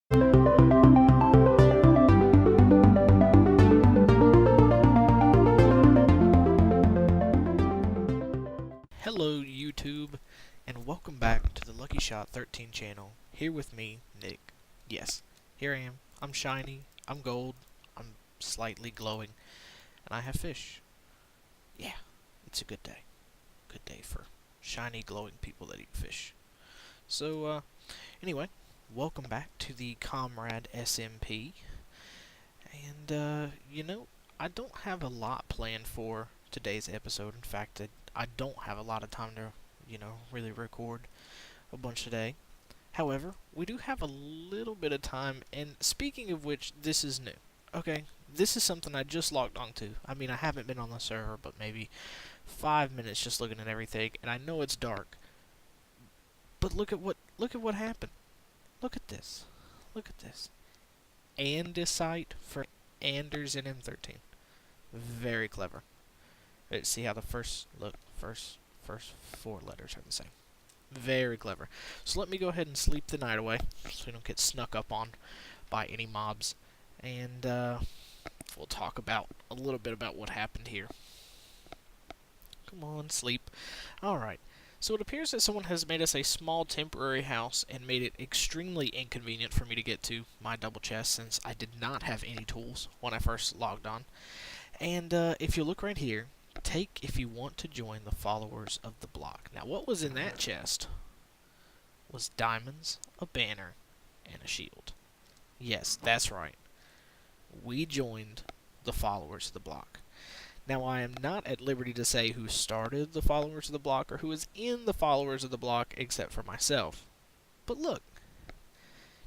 Hello YouTube, and welcome back to the Lucky Shot 13 channel, here with me, Nick. Yes, here I am. I'm shiny, I'm gold, I'm slightly glowing, and I have fish. Yeah, it's a good day. Good day for shiny, glowing people that eat fish. So, anyway, welcome back to the ComradeSMP. And, I don't have a lot planned for today's episode. In fact, I don't have a lot of time to, really record a bunch today. However, we do have a little bit of time, and speaking of which, this is new. Okay, this is something I just logged onto. I mean, I haven't been on the server, but maybe 5 minutes just looking at everything, and I know it's dark. But look at what happened. Look at this. Look at this. Andesite for Anders and M13. Very clever. Let's see how the first 4 letters are the same. Very clever. So let me go ahead and sleep the night away, so we don't get snuck up on by any mobs, and we'll talk about a little bit about what happened here. Come on, sleep. All right. So it appears that someone has made us a small temporary house and made it extremely inconvenient for me to get to my double chest, since I did not have any tools when I first logged on. And if you look right here, take if you want to join the followers of the block. Now, what was in that chest was diamonds, a banner, and a shield. Yes, that's right. We joined the followers of the block. Now, I am not at liberty to say who started the followers of the block or who is in the followers of the block except for myself. But look.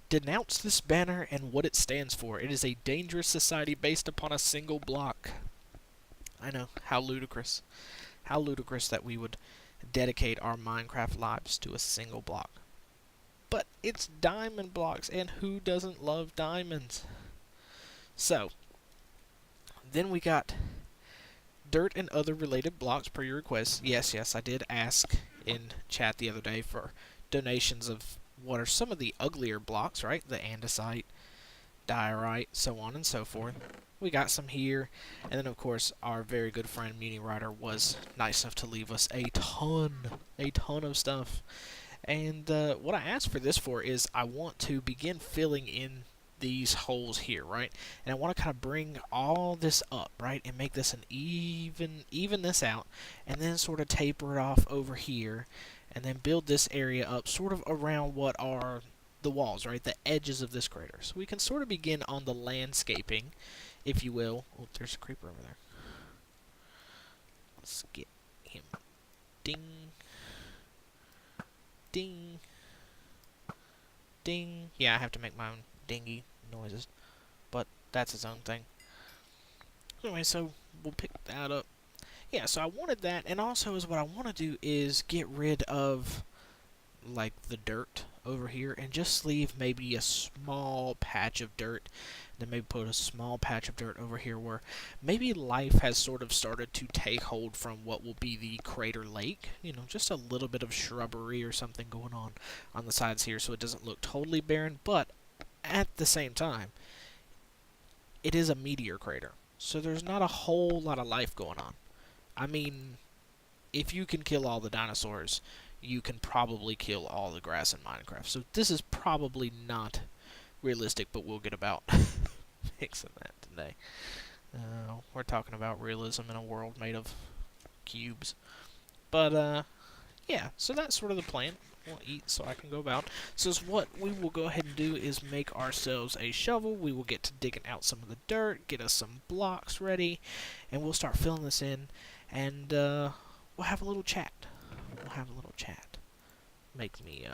Denounce this banner and what it stands for. It is a dangerous society based upon a single block. I know, how ludicrous. How ludicrous that we would dedicate our Minecraft lives to a single block. But it's diamond blocks, and who doesn't love diamonds? So, then we got dirt and other related blocks per your request. Yes, I did ask in chat the other day for donations of what are some of the uglier blocks, right? The andesite, diorite, so on and so forth. We got some here, and then of course our very good friend Muni Rider was nice enough to leave us a ton of stuff. And what I asked for this for is I want to begin filling in these holes here, right? And I want to kind of bring all this up, right? And make this an even this out, and then sort of taper it off over here, and then build this area up sort of around what are the walls, right? The edges of this crater. So we can sort of begin on the landscaping, if you will. Oh, there's a creeper over there. Let's get him. Ding. Ding. Ding. Yeah, I have to make my own dingy noises, but that's its own thing. Anyway, so we'll pick that up. Yeah, so I wanted that, and also is what I want to do is get rid of like the dirt over here and just leave maybe a small patch of dirt, then maybe put a small patch of dirt over here where maybe life has sort of started to take hold from what will be the crater lake. You know, just a little bit of shrubbery or something going on the sides here, so it doesn't look totally barren, but at the same time, it is a meteor crater, so there's not a whole lot of life going on. I mean, if you can kill all the dinosaurs, you can probably kill all the grass in Minecraft. So this is probably not realistic, but we'll get about fixing that today. We're talking about realism in a world made of cubes. But, yeah, so that's sort of the plan. I'll eat so I can go about. So what we will go ahead and do is make ourselves a shovel. We will get to digging out some of the dirt, get us some blocks ready, and we'll start filling this in, and we'll have a little chat. Make me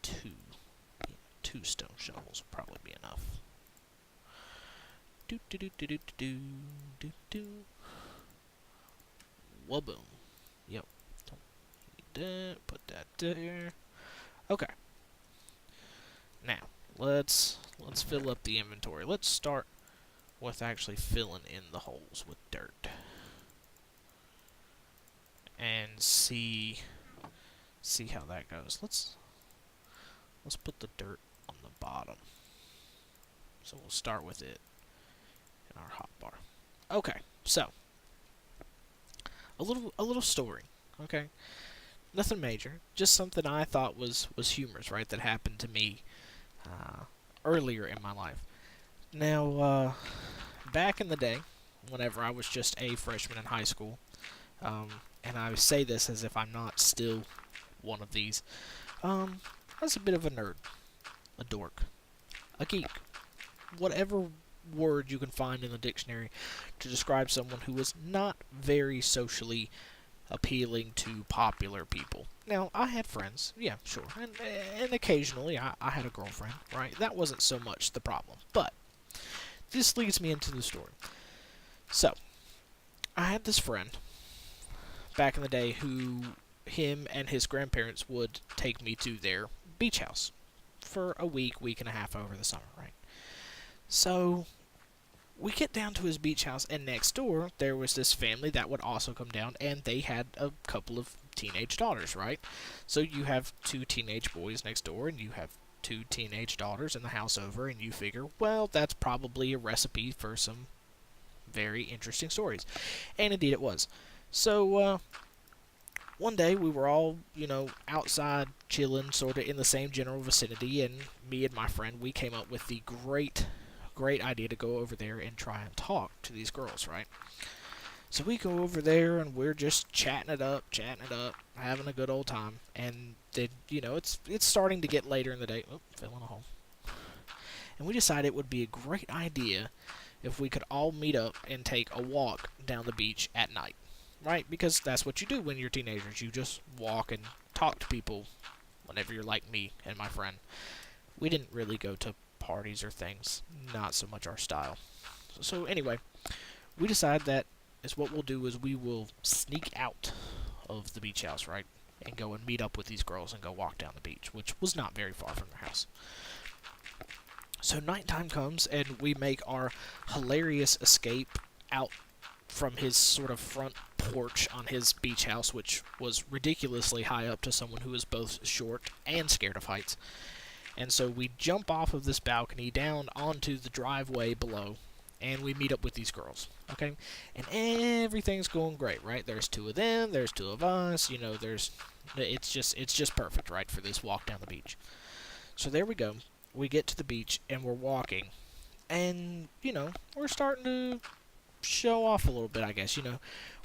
2 stone shovels will probably be enough. Waboom. Yep. Don't need that. Put that there. Okay. Now let's fill up the inventory. Let's start with actually filling in the holes with dirt and see how that goes. Let's put the dirt on the bottom. So we'll start with it in our hotbar. Okay, so a little story. Okay, nothing major, just something I thought was humorous, right? That happened to me earlier in my life. Now, back in the day, whenever I was just a freshman in high school, and I say this as if I'm not still one of these, I was a bit of a nerd, a dork, a geek, whatever word you can find in the dictionary to describe someone who was not very socially appealing to popular people. Now, I had friends, yeah, sure, and occasionally I had a girlfriend, right? That wasn't so much the problem, but this leads me into the story. So, I had this friend back in the day who him and his grandparents would take me to their beach house for a week and a half over the summer, right? So, we get down to his beach house, and next door, there was this family that would also come down, and they had a couple of teenage daughters, right? So you have two teenage boys next door, and you have two teenage daughters in the house over, and you figure, well, that's probably a recipe for some very interesting stories. And indeed it was. So, one day we were all, outside chilling, sort of in the same general vicinity, and me and my friend, we came up with the great idea to go over there and try and talk to these girls, right? So we go over there and we're just chatting it up, having a good old time. And then, it's starting to get later in the day. Oh, fell in a hole. And we decided it would be a great idea if we could all meet up and take a walk down the beach at night, right? Because that's what you do when you're teenagers. You just walk and talk to people whenever you're like me and my friend. We didn't really go to parties or things, not so much our style. So anyway, we decide that what we'll do is we will sneak out of the beach house, right, and go and meet up with these girls and go walk down the beach, which was not very far from their house. So nighttime comes and we make our hilarious escape out from his sort of front porch on his beach house, which was ridiculously high up to someone who is both short and scared of heights. And so we jump off of this balcony down onto the driveway below, and we meet up with these girls, okay? And everything's going great, right? There's two of them, there's two of us, it's just perfect, right, for this walk down the beach. So there we go. We get to the beach, and we're walking, and, we're starting to show off a little bit, I guess.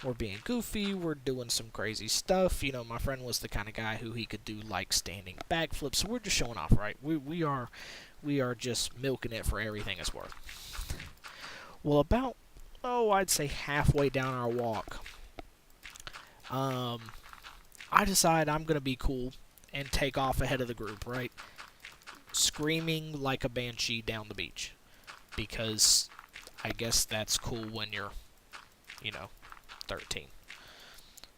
We're being goofy, we're doing some crazy stuff. My friend was the kind of guy who he could do like standing backflips, so we're just showing off, right? We are just milking it for everything it's worth. Well, about I'd say halfway down our walk, I decide I'm gonna be cool and take off ahead of the group, right? Screaming like a banshee down the beach, because I guess that's cool when you're, 13.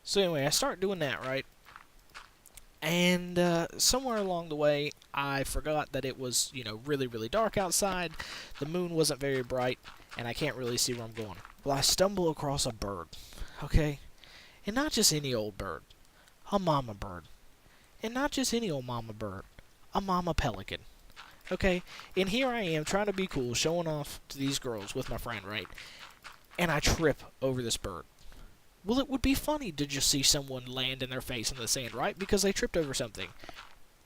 So anyway, I start doing that, right? And somewhere along the way, I forgot that it was, really, really dark outside. The moon wasn't very bright, and I can't really see where I'm going. Well, I stumble across a bird, okay? And not just any old bird, a mama bird. And not just any old mama bird, a mama pelican. Okay, and here I am trying to be cool, showing off to these girls with my friend, right? And I trip over this bird. Well, it would be funny to just see someone land in their face in the sand, right? Because they tripped over something.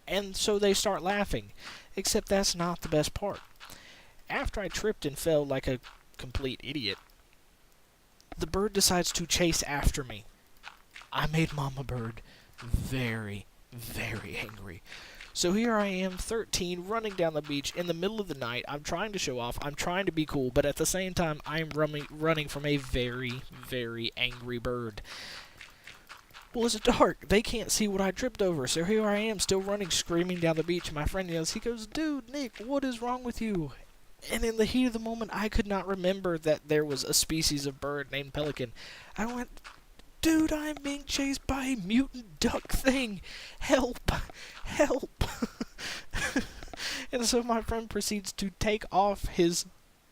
And so they start laughing. Except that's not the best part. After I tripped and fell like a complete idiot, the bird decides to chase after me. I made Mama Bird very, very angry. So here I am, 13, running down the beach in the middle of the night. I'm trying to show off. I'm trying to be cool. But at the same time, I'm running from a very, very angry bird. Well, it's dark. They can't see what I tripped over. So here I am, still running, screaming down the beach. And my friend yells, he goes, "Dude, Nick, what is wrong with you?" And in the heat of the moment, I could not remember that there was a species of bird named pelican. I went, "Dude, I'm being chased by a mutant duck thing. Help! Help!" And so my friend proceeds to take off his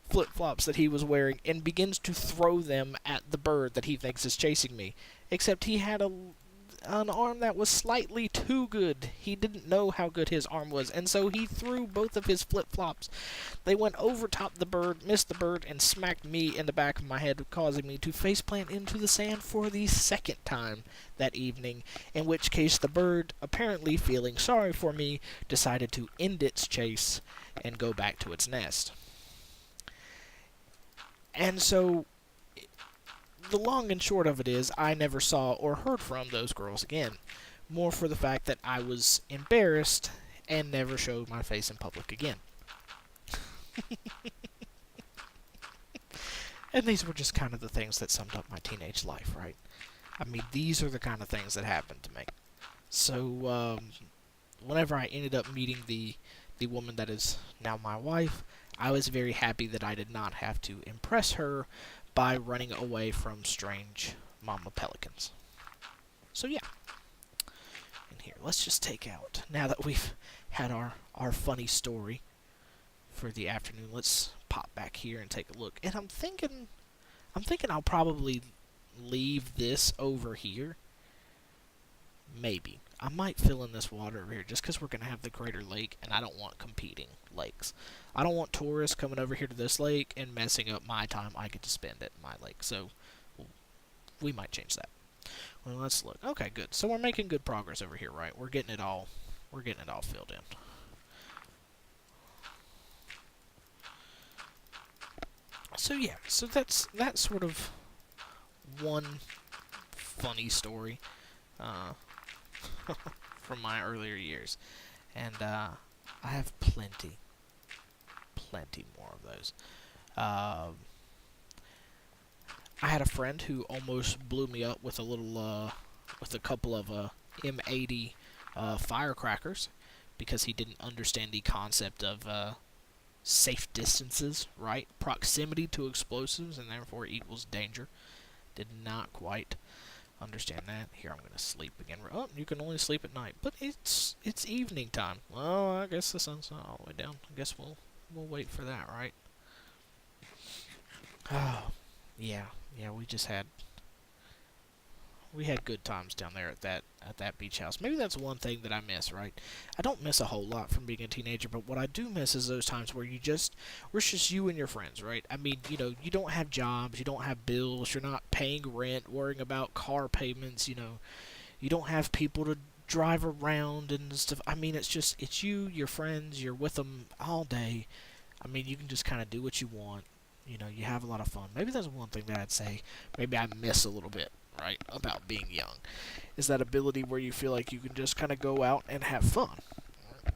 flip-flops that he was wearing and begins to throw them at the bird that he thinks is chasing me. Except he had an arm that was slightly too good. He didn't know how good his arm was, and so he threw both of his flip-flops. They went over top the bird, missed the bird, and smacked me in the back of my head, causing me to faceplant into the sand for the second time that evening, in which case the bird, apparently feeling sorry for me, decided to end its chase and go back to its nest. And so the long and short of it is, I never saw or heard from those girls again. More for the fact that I was embarrassed and never showed my face in public again. And these were just kind of the things that summed up my teenage life, right? I mean, these are the kind of things that happened to me. So, whenever I ended up meeting the woman that is now my wife, I was very happy that I did not have to impress her by running away from strange mama pelicans. So yeah. And here, let's just take out, now that we've had our funny story for the afternoon, let's pop back here and take a look. And I'm thinking I'll probably leave this over here. Maybe. I might fill in this water over here just because we're going to have the Greater Lake, and I don't want competing lakes. I don't want tourists coming over here to this lake and messing up my time I get to spend at my lake. So, we might change that. Well, let's look. Okay, good. So we're making good progress over here, right? We're getting it all filled in. So yeah, so that's sort of one funny story from my earlier years, and I have plenty more of those. I had a friend who almost blew me up with with a couple of M80 firecrackers because he didn't understand the concept of safe distances, right? Proximity to explosives and therefore equals danger. Did not quite understand that. Here, I'm going to sleep again. Oh, you can only sleep at night. But it's evening time. Well, I guess the sun's not all the way down. I guess we'll wait for that, right? Oh, yeah, we had good times down there at that beach house. Maybe that's one thing that I miss, right? I don't miss a whole lot from being a teenager, but what I do miss is those times where it's just you and your friends, right? I mean, you don't have jobs, you don't have bills, you're not paying rent, worrying about car payments, you don't have people to drive around and stuff. I mean, it's you, your friends, you're with them all day. I mean, you can just kind of do what you want. You have a lot of fun. Maybe that's one thing that I'd say maybe I miss a little bit, right, about being young, is that ability where you feel like you can just kind of go out and have fun,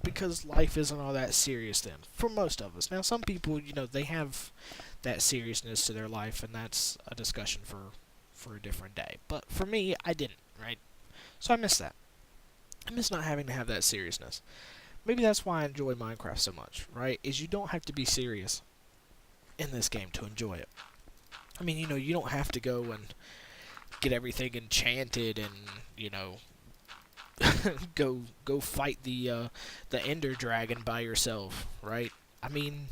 because life isn't all that serious then, for most of us. Now, some people, they have that seriousness to their life, and that's a discussion for a different day. But for me, I didn't, right? So I miss that. I miss not having to have that seriousness. Maybe that's why I enjoy Minecraft so much, right, is you don't have to be serious in this game to enjoy it. I mean, you don't have to go and get everything enchanted and, go fight the Ender Dragon by yourself, right? I mean,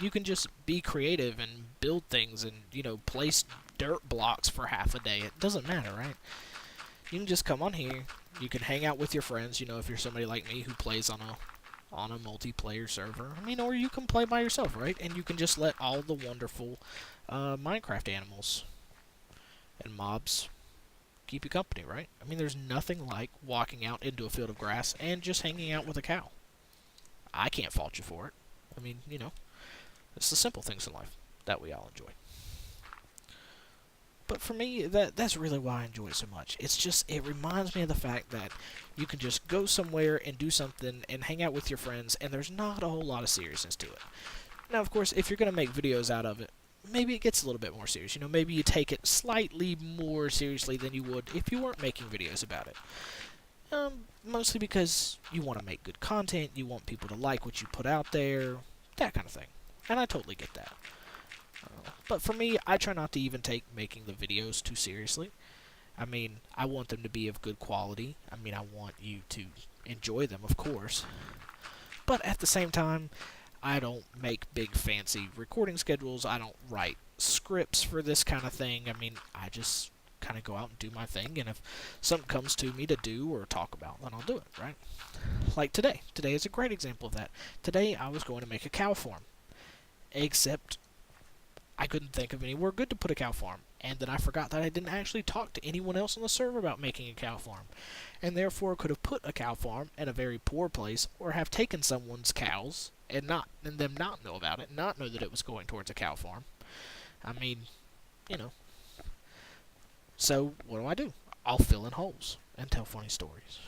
you can just be creative and build things and, place dirt blocks for half a day. It doesn't matter, right? You can just come on here. You can hang out with your friends, if you're somebody like me who plays on a multiplayer server. I mean, or you can play by yourself, right? And you can just let all the wonderful Minecraft animals and mobs keep you company, right? I mean, there's nothing like walking out into a field of grass and just hanging out with a cow. I can't fault you for it. I mean, it's the simple things in life that we all enjoy. But for me, that's really why I enjoy it so much. It reminds me of the fact that you can just go somewhere and do something and hang out with your friends, and there's not a whole lot of seriousness to it. Now, of course, if you're going to make videos out of it, maybe it gets a little bit more serious. Maybe you take it slightly more seriously than you would if you weren't making videos about it. Mostly because you want to make good content, you want people to like what you put out there, that kind of thing. And I totally get that. But for me, I try not to even take making the videos too seriously. I mean, I want them to be of good quality. I mean, I want you to enjoy them, of course. But at the same time, I don't make big fancy recording schedules. I don't write scripts for this kind of thing. I mean, I just kind of go out and do my thing, and if something comes to me to do or talk about, then I'll do it, right? Like today. Today is a great example of that. Today I was going to make a cow farm, except I couldn't think of anywhere good to put a cow farm, and then I forgot that I didn't actually talk to anyone else on the server about making a cow farm, and therefore could have put a cow farm in a very poor place, or have taken someone's cows and them not know about it, not know that it was going towards a cow farm. I mean, you know. So what do? I'll fill in holes and tell funny stories,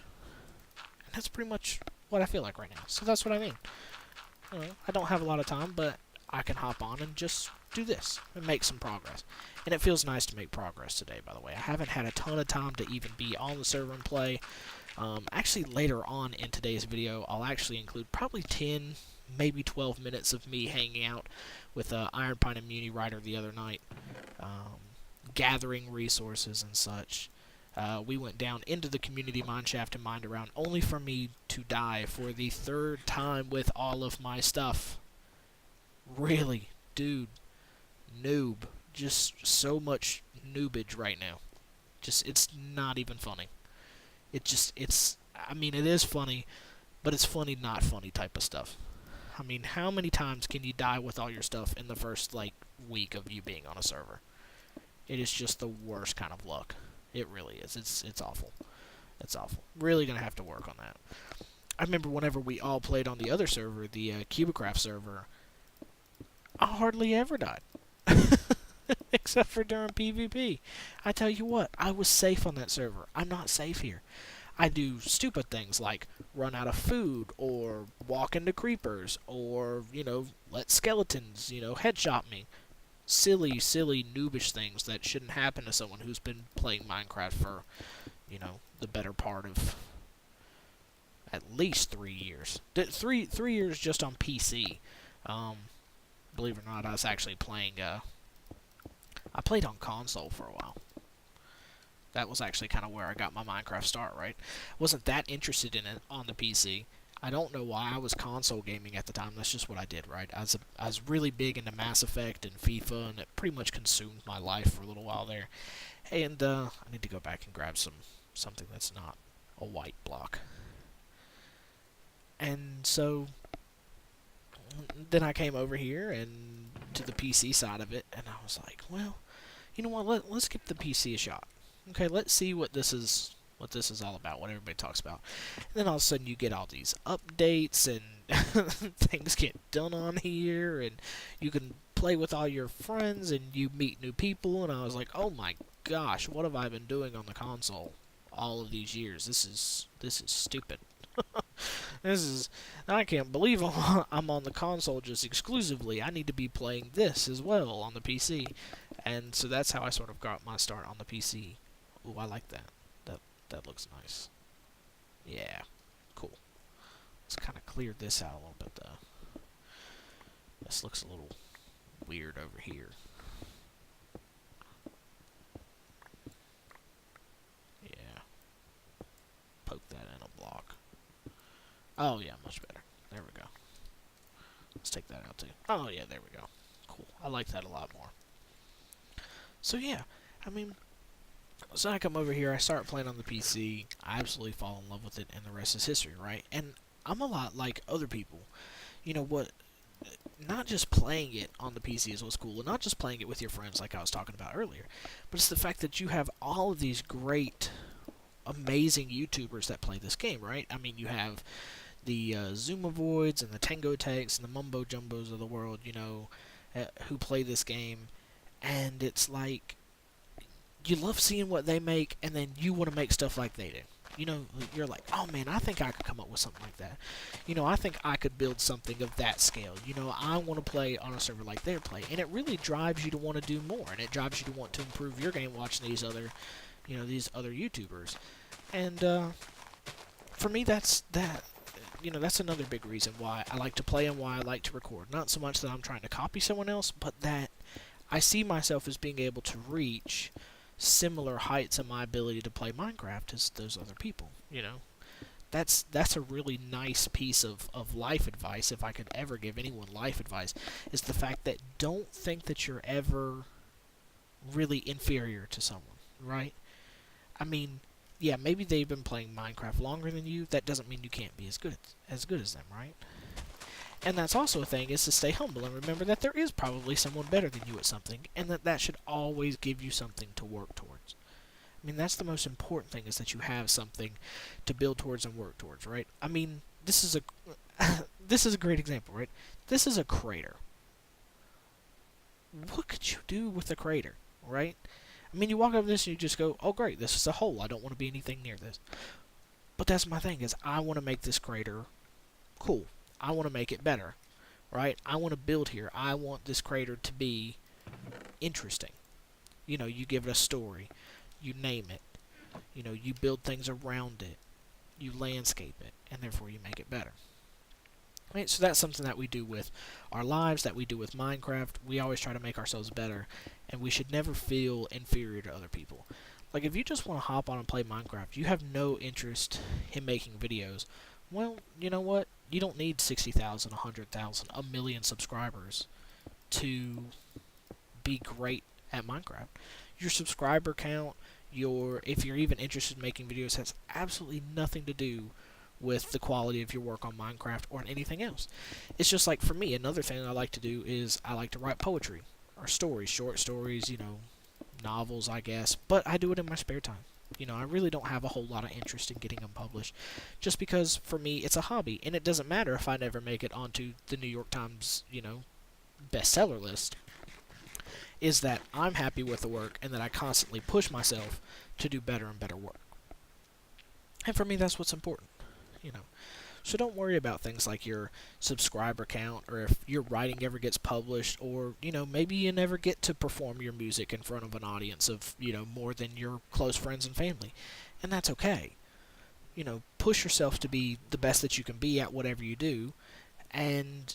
and that's pretty much what I feel like right now. So that's what I mean. You know, I don't have a lot of time, but I can hop on and just do this and make some progress. And it feels nice to make progress today, by the way. I haven't had a ton of time to even be on the server and play. Actually, later on in today's video, I'll actually include probably 10, maybe 12 minutes of me hanging out with Iron Pine and Muni Rider the other night, gathering resources and such. We went down into the community mineshaft and mined around, only for me to die for the 3rd time with all of my stuff. Really, dude, noob. Just so much noobage right now. Just, it's not even funny. I mean, it is funny, but it's funny, not funny type of stuff. I mean, how many times can you die with all your stuff in the first, like, week of you being on a server? It is just the worst kind of luck. It really is. It's awful. It's awful. Really gonna have to work on that. I remember whenever we all played on the other server, the Cubicraft server, I hardly ever died. Except for during PvP. I tell you what, I was safe on that server. I'm not safe here. I do stupid things like run out of food, or walk into creepers, or, you know, let skeletons, you know, headshot me. Silly, noobish things that shouldn't happen to someone who's been playing Minecraft for, you know, the better part of at least 3 years. 3 years just on PC. Believe it or not, I was actually playing, I played on console for a while. That was actually kind of where I got my Minecraft start, right? Wasn't that interested in it on the PC. I don't know why I was console gaming at the time. That's just what I did, right? I was really big into Mass Effect and FIFA, and it pretty much consumed my life for a little while there. And I need to go back and grab something that's not a white block. And so then I came over here and to the PC side of it, and I was like, well, you know what? Let's give the PC a shot. Okay, let's see what this is all about, what everybody talks about. And then all of a sudden you get all these updates and things get done on here, and you can play with all your friends and you meet new people, and I was like, oh my gosh, what have I been doing on the console all of these years? This is stupid. I can't believe I'm on the console just exclusively. I need to be playing this as well on the PC. And so that's how I sort of got my start on the PC. Ooh, I like that. That looks nice. Yeah, cool. Let's kind of clear this out a little bit, though. This looks a little weird over here. Yeah. Poke that in a block. Oh, yeah, much better. There we go. Let's take that out, too. Oh, yeah, there we go. Cool. I like that a lot more. So, yeah, I mean, so I come over here, I start playing on the PC, I absolutely fall in love with it, and the rest is history, right? And I'm a lot like other people. You know what? Not just playing it on the PC is what's cool, and not just playing it with your friends like I was talking about earlier, but it's the fact that you have all of these great, amazing YouTubers that play this game, right? I mean, you have the Zoomavoids and the Tango Techs and the Mumbo Jumbos of the world, you know, who play this game, and it's like, you love seeing what they make, and then you want to make stuff like they do. You know, you're like, oh man, I think I could come up with something like that. You know, I think I could build something of that scale. You know, I want to play on a server like they're playing. And it really drives you to want to do more, and it drives you to want to improve your game watching these other, you know, these other YouTubers. And for me, that's another big reason why I like to play and why I like to record. Not so much that I'm trying to copy someone else, but that I see myself as being able to reach similar heights in my ability to play Minecraft as those other people, you know. That's a really nice piece of life advice, if I could ever give anyone life advice, is the fact that don't think that you're ever really inferior to someone. right? I mean, yeah, maybe they've been playing Minecraft longer than you. That doesn't mean you can't be as good as them, right? And that's also a thing, is to stay humble and remember that there is probably someone better than you at something, and that should always give you something to work towards. I mean, that's the most important thing, is that you have something to build towards and work towards, right? I mean, this is a this is a great example, right? This is a crater. What could you do with a crater, right? I mean, you walk over this and you just go, "Oh, great, this is a hole. I don't want to be anything near this." But that's my thing, is I want to make this crater cool. I want to make it better, right? I want to build here. I want this crater to be interesting. You give it a story. You name it. You build things around it. You landscape it, and therefore you make it better. Right, so that's something that we do with our lives, that we do with Minecraft. We always try to make ourselves better, and we should never feel inferior to other people. Like, if you just want to hop on and play Minecraft, you have no interest in making videos, well, you know what? You don't need 60,000, 100,000, a million subscribers to be great at Minecraft. Your subscriber count, if you're even interested in making videos, has absolutely nothing to do with the quality of your work on Minecraft or on anything else. It's just like, for me, another thing I like to do is I like to write poetry or stories, short stories, novels, I guess, but I do it in my spare time. I really don't have a whole lot of interest in getting them published, just because for me it's a hobby, and it doesn't matter if I never make it onto the New York Times, bestseller list. Is that I'm happy with the work, and that I constantly push myself to do better and better work. And for me, that's what's important. you know. So don't worry about things like your subscriber count, or if your writing ever gets published, or, maybe you never get to perform your music in front of an audience of, more than your close friends and family. And that's okay. Push yourself to be the best that you can be at whatever you do, and,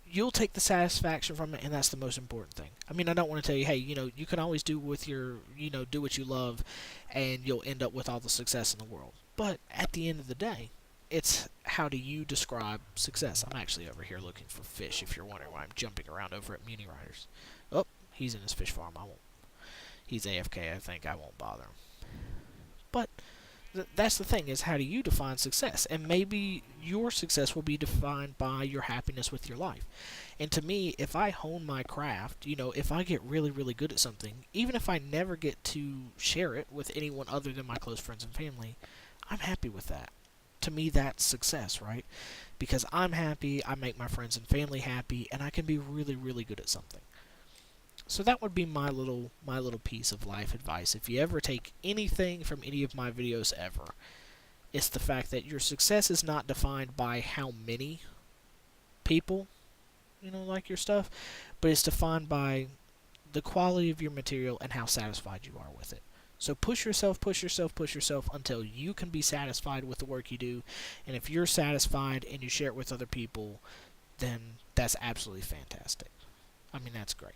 you'll take the satisfaction from it, and that's the most important thing. I mean, I don't want to tell you, hey, you can always do with your, do what you love, and you'll end up with all the success in the world. But at the end of the day, it's how do you describe success? I'm actually over here looking for fish, if you're wondering why I'm jumping around over at Muni Riders. Oh, he's in his fish farm. He's AFK, I think. I won't bother him. But that's the thing, is how do you define success? And maybe your success will be defined by your happiness with your life. And to me, if I hone my craft, if I get really, really good at something, even if I never get to share it with anyone other than my close friends and family, I'm happy with that. To me, that's success, right? Because I'm happy, I make my friends and family happy, and I can be really, really good at something. So that would be my little piece of life advice. If you ever take anything from any of my videos ever, it's the fact that your success is not defined by how many people, like your stuff, but it's defined by the quality of your material and how satisfied you are with it. So push yourself until you can be satisfied with the work you do. And if you're satisfied and you share it with other people, then that's absolutely fantastic. I mean, that's great.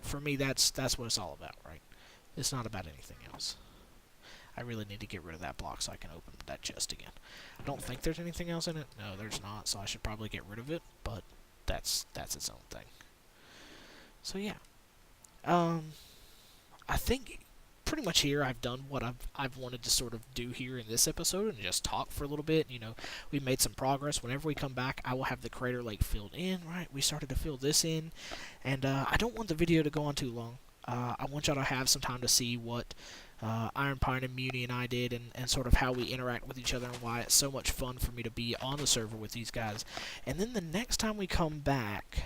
For me, that's what it's all about, right? It's not about anything else. I really need to get rid of that block so I can open that chest again. I don't think there's anything else in it. No, there's not, so I should probably get rid of it, but that's its own thing. So yeah. I think pretty much here I've done what I've wanted to sort of do here in this episode, and just talk for a little bit. We made some progress. Whenever we come back, I will have the crater lake filled in, right? We started to fill this in, and I don't want the video to go on too long. I want y'all to have some time to see what Iron Pine and Muni and I did, and sort of how we interact with each other, and why it's so much fun for me to be on the server with these guys. And then the next time we come back,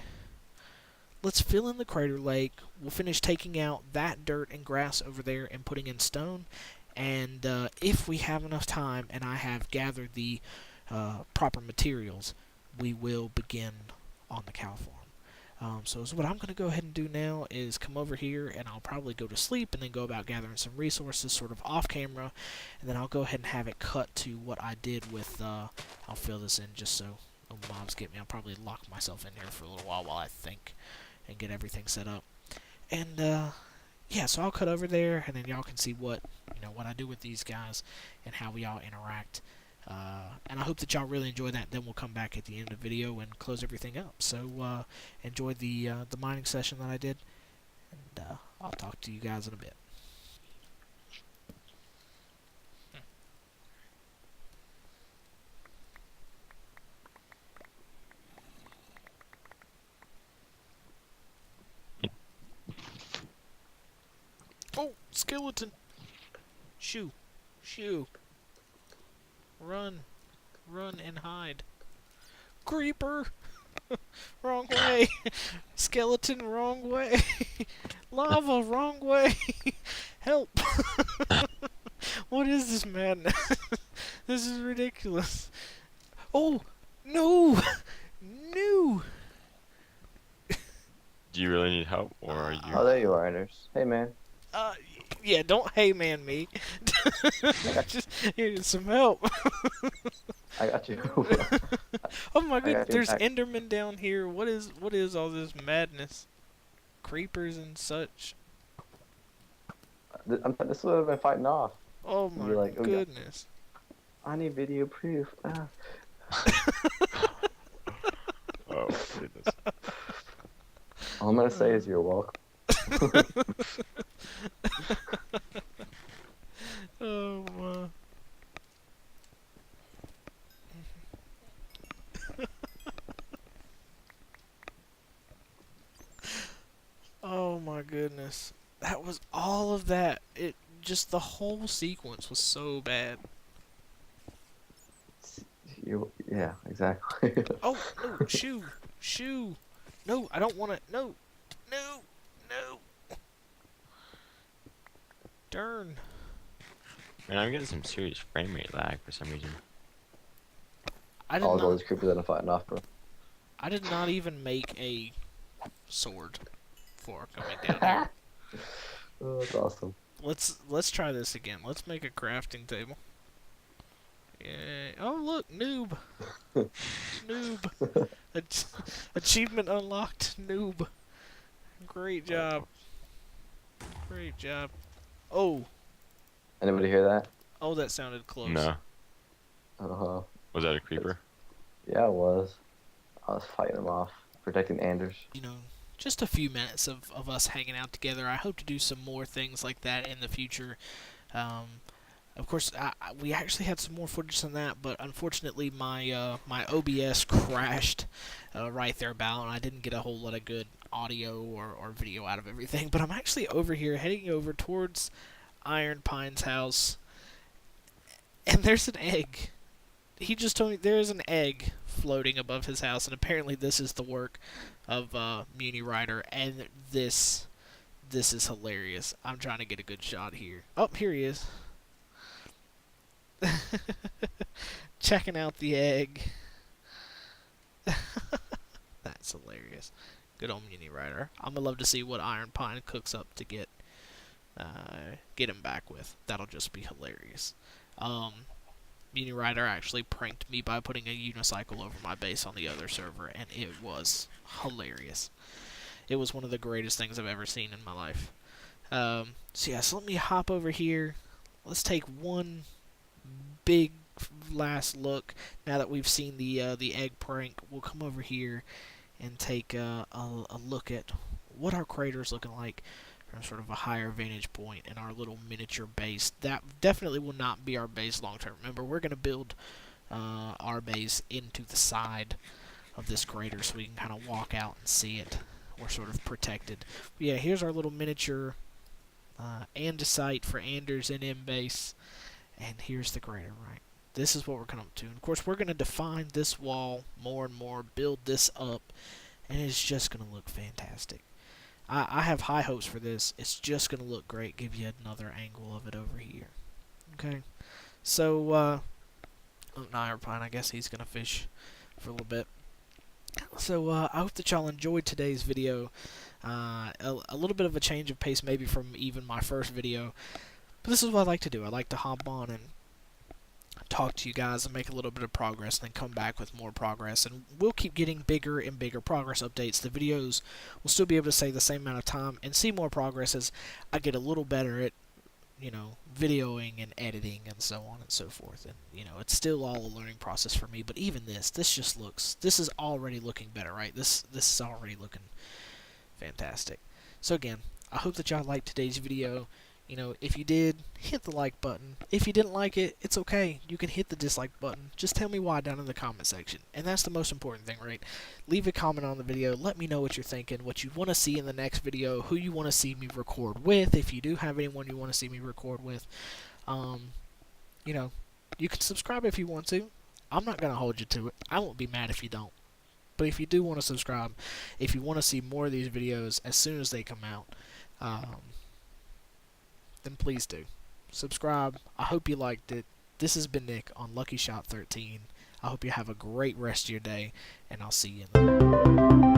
let's fill in the crater lake. We'll finish taking out that dirt and grass over there and putting in stone. And if we have enough time and I have gathered the proper materials, we will begin on the cow farm. So what I'm going to go ahead and do now is come over here, and I'll probably go to sleep and then go about gathering some resources sort of off camera. And then I'll go ahead and have it cut to what I did with, I'll fill this in just so no mobs get me. I'll probably lock myself in here for a little while I think and get everything set up. And yeah, so I'll cut over there, and then y'all can see what I do with these guys and how we all interact. And I hope that y'all really enjoy that. Then we'll come back at the end of the video and close everything up. So enjoy the mining session that I did, and I'll talk to you guys in a bit. Oh, skeleton! Shoo! Shoo! Run! Run and hide. Creeper! Wrong way! Skeleton, wrong way! Lava, wrong way! Help! What is this madness? This is ridiculous. Oh! No! No! Do you really need help, or are you? Oh, there you are, Anders. Hey, man. Uh, yeah, don't hey man me. Just need some help. I got you. Oh my I goodness, got you there's back. Enderman down here. What is all this madness? Creepers and such. This is what I've been fighting off. Oh my You're like, oh, yeah. goodness. I need video proof. Ah. Oh goodness. All I'm gonna say is you're welcome. Oh my. Oh my goodness. That was all of that. It just the whole sequence was so bad. Yeah, exactly. Oh no, shoo, shoo. No, I don't want to. No, no, no. Darn. Man, I'm getting some serious frame rate lag for some reason. I did All not. those creepers that I'm fighting off, bro. I did not even make a sword for coming down here. Oh, that's awesome. Let's try this again. Let's make a crafting table. Yeah. Oh look, noob. Noob. Achievement unlocked, noob. Great job. Great job. Oh. Anybody hear that? Oh, that sounded close. No. Uh-huh. Was that a creeper? Yeah, it was. I was fighting them off, protecting Anders. You know, just a few minutes of us hanging out together. I hope to do some more things like that in the future. Of course, we actually had some more footage than that, but unfortunately my my OBS crashed right there about, and I didn't get a whole lot of good audio or video out of everything. But I'm actually over here, heading over towards Iron Pine's house, and there's an egg. He just told me there's an egg floating above his house, and apparently this is the work of Muni Rider, and this is hilarious. I'm trying to get a good shot here. Oh, here he is. Checking out the egg. That's hilarious. Good old Muni Rider. I'm gonna love to see what Iron Pine cooks up to get him back with. That'll just be hilarious. Muni Rider actually pranked me by putting a unicycle over my base on the other server, and it was hilarious. It was one of the greatest things I've ever seen in my life. So yeah, so let me hop over here. Let's take one big last look. Now that we've seen the egg prank, we'll come over here and take a look at what our crater's looking like from sort of a higher vantage point in our little miniature base. That definitely will not be our base long term. Remember, we're going to build our base into the side of this crater so we can kind of walk out and see it. We're sort of protected. But yeah, here's our little miniature andesite for Anders and M base. And here's the crater, right? This is what we're coming up to. And of course, we're going to define this wall more and more, build this up, and it's just going to look fantastic. I have high hopes for this. It's just going to look great. Give you another angle of it over here. Okay. So, Iron Pine, I guess he's going to fish for a little bit. So, I hope that y'all enjoyed today's video. A little bit of a change of pace maybe from even my first video. But this is what I like to do. I like to hop on and talk to you guys and make a little bit of progress and then come back with more progress. And we'll keep getting bigger and bigger progress updates. The videos will still be able to say the same amount of time and see more progress as I get a little better at, you know, videoing and editing and so on and so forth. And, you know, it's still all a learning process for me. But even this just looks, this is already looking better, right? This is already looking fantastic. So again, I hope that y'all liked today's video. You know, if you did, hit the like button. If you didn't like it, it's okay. You can hit the dislike button. Just tell me why down in the comment section. And that's the most important thing, right? Leave a comment on the video. Let me know what you're thinking, what you want to see in the next video, who you want to see me record with, if you do have anyone you want to see me record with. You know, you can subscribe if you want to. I'm not going to hold you to it. I won't be mad if you don't. But if you do want to subscribe, if you want to see more of these videos as soon as they come out, then please do. Subscribe. I hope you liked it. This has been Nick on Lucky Shot 13. I hope you have a great rest of your day, and I'll see you in the